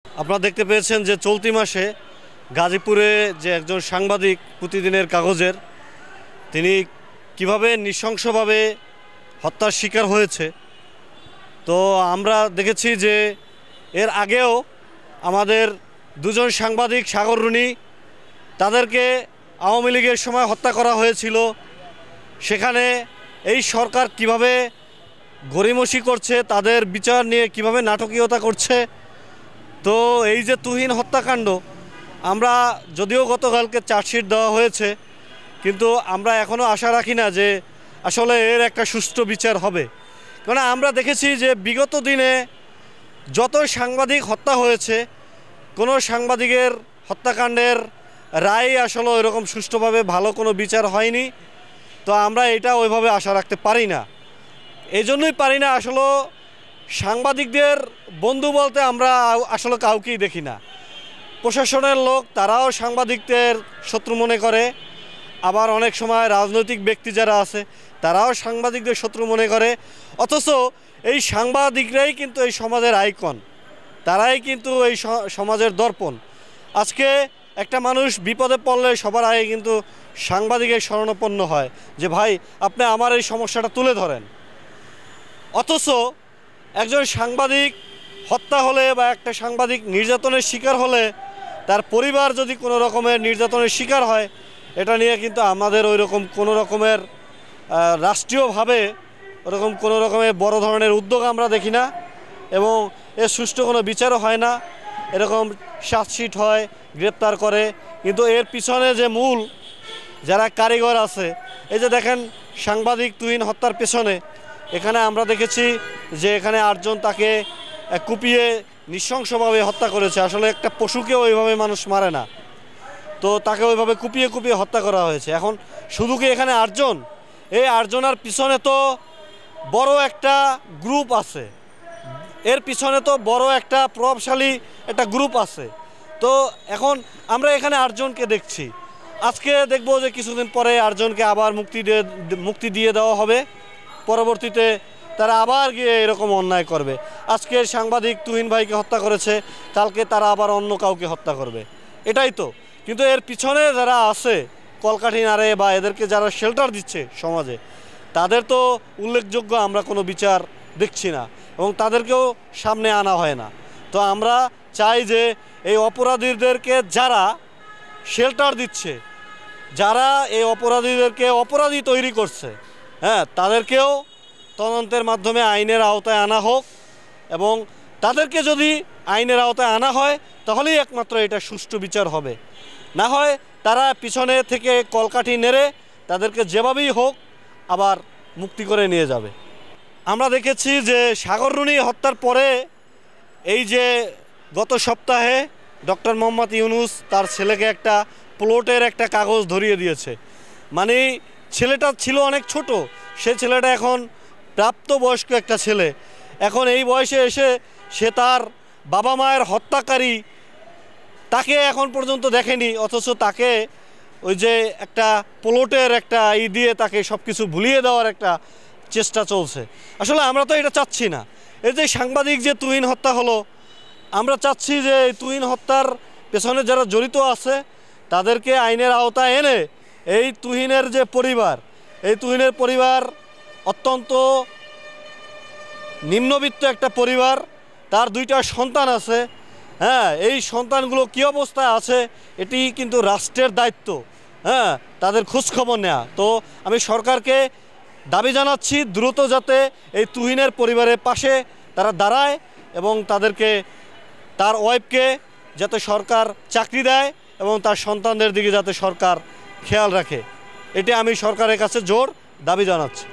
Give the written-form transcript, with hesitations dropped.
আপনারা দেখতে পেয়েছেন যে চলতি মাসে গাজীপুরে যে একজন সাংবাদিক প্রতিদিনের কাগজের তিনি কিভাবে নৃশংসভাবে হত্যার শিকার হয়েছে। তো আমরা দেখেছি যে এর আগেও আমাদের দুজন সাংবাদিক সাগর রুনি তাদেরকে আওয়ামী লীগের সময় হত্যা করা হয়েছিল। সেখানে এই সরকার কিভাবে গড়িমসি করছে, তাদের বিচার নিয়ে কিভাবে নাটকীয়তা করছে। তো এই যে তুহিন হত্যাকাণ্ড, আমরা যদিও গতকালকে চার্জশিট দেওয়া হয়েছে, কিন্তু আমরা এখনও আশা রাখি না যে আসলে এর একটা সুষ্ঠু বিচার হবে। কারণ আমরা দেখেছি যে বিগত দিনে যত সাংবাদিক হত্যা হয়েছে, কোনো সাংবাদিকের হত্যাকাণ্ডের রায় আসলে এরকম সুষ্ঠুভাবে ভালো কোনো বিচার হয়নি। তো আমরা এটা ওইভাবে আশা রাখতে পারি না। এই জন্যই পারি না, আসলে সাংবাদিকদের বন্ধু বলতে আমরা আসলে কাউকেই দেখি না। প্রশাসনের লোক তারাও সাংবাদিকদের শত্রু মনে করে, আবার অনেক সময় রাজনৈতিক ব্যক্তি যারা আছে তারাও সাংবাদিকদের শত্রু মনে করে। অথচ এই সাংবাদিকরাই কিন্তু এই সমাজের আইকন, তারাই কিন্তু এই সমাজের দর্পণ। আজকে একটা মানুষ বিপদে পড়লে সবার আগে কিন্তু সাংবাদিকের শরণাপন্ন হয় যে ভাই আপনি আমার এই সমস্যাটা তুলে ধরেন। অথচ একজন সাংবাদিক হত্যা হলে বা একটা সাংবাদিক নির্যাতনের শিকার হলে, তার পরিবার যদি কোনো রকমের নির্যাতনের শিকার হয়, এটা নিয়ে কিন্তু আমাদের ওই রকম কোনো রকমের রাষ্ট্রীয়ভাবে ওরকম কোনো রকমের বড় ধরনের উদ্যোগ আমরা দেখি না, এবং এর সুষ্ঠু কোনো বিচারও হয় না। এরকম চার্জশিট হয়, গ্রেপ্তার করে, কিন্তু এর পিছনে যে মূল যারা কারিগর আছে, এই যে দেখেন সাংবাদিক তুহিন হত্যার পেছনে এখানে আমরা দেখেছি যে এখানে 8 জন তাকে কুপিয়ে নৃশংসভাবে হত্যা করেছে। আসলে একটা পশুকেও ওইভাবে মানুষ মারে না, তো তাকে ওইভাবে কুপিয়ে কুপিয়ে হত্যা করা হয়েছে। এখন শুধু কি এখানে 8 জন? এই 8 জনের পিছনে তো বড় একটা গ্রুপ আছে, এর পিছনে তো বড় একটা প্রভাবশালী একটা গ্রুপ আছে। তো এখন আমরা এখানে 8 জনকে দেখছি, আজকে দেখব যে কিছুদিন পরে 8 জনকে আবার মুক্তি দিয়ে দেওয়া হবে, পরবর্তীতে তারা আবার গিয়ে এরকম অন্যায় করবে। আজকের সাংবাদিক তুহিন ভাইকে হত্যা করেছে, কালকে তারা আবার অন্য কাউকে হত্যা করবে, এটাই তো। কিন্তু এর পিছনে যারা আছে কলকাঠি নাড়ে বা এদেরকে যারা শেল্টার দিচ্ছে সমাজে, তাদের তো উল্লেখযোগ্য আমরা কোনো বিচার দেখছি না, এবং তাদেরকেও সামনে আনা হয় না। তো আমরা চাই যে এই অপরাধীদেরকে যারা শেল্টার দিচ্ছে, যারা এই অপরাধীদেরকে অপরাধী তৈরি করছে, তাদেরকেও তদন্তের মাধ্যমে আইনের আওতায় আনা হোক, এবং তাদেরকে যদি আইনের আওতায় আনা হয় তাহলেই একমাত্র এটা সুষ্ঠু বিচার হবে। না হয় তারা পিছনে থেকে কলকাঠি নেড়ে তাদেরকে যেভাবেই হোক আবার মুক্তি করে নিয়ে যাবে। আমরা দেখেছি যে সাগর রুনি হত্যার পরে এই যে গত সপ্তাহে ডক্টর মোহাম্মদ ইউনূস তার ছেলেকে একটা প্লটের একটা কাগজ ধরিয়ে দিয়েছে। মানে ছেলেটা ছিল অনেক ছোট, সে ছেলেটা এখন প্রাপ্তবয়স্ক একটা ছেলে। এখন এই বয়সে এসে সে তার বাবা মায়ের হত্যাকারী তাকে এখন পর্যন্ত দেখেনি, অথচ তাকে ওই যে একটা প্লটের একটা দিয়ে তাকে সব কিছু ভুলিয়ে দেওয়ার একটা চেষ্টা চলছে। আসলে আমরা তো এটা চাচ্ছি না। এই যে সাংবাদিক যে তুহিন হত্যা হলো, আমরা চাচ্ছি যে এই তুহিন হত্যার পেছনে যারা জড়িত আছে তাদেরকে আইনের আওতায় এনে এই তুহিনের যে পরিবার, এই তুহিনের পরিবার অত্যন্ত নিম্নবিত্ত একটা পরিবার, তার 2টা সন্তান আছে। এই সন্তানগুলো কী অবস্থায় আছে এটি কিন্তু রাষ্ট্রের দায়িত্ব, তাদের খোঁজখবর নেওয়া। তো আমি সরকারকে দাবি জানাচ্ছি দ্রুত যাতে এই তুহিনের পরিবারের পাশে তারা দাঁড়ায়, এবং তাদেরকে, তার ওয়াইফকে যাতে সরকার চাকরি দেয়, এবং তার সন্তানদের দিকে যাতে সরকার খেয়াল রাখে, এটি আমি সরকারের কাছে জোর দাবি জানাচ্ছি।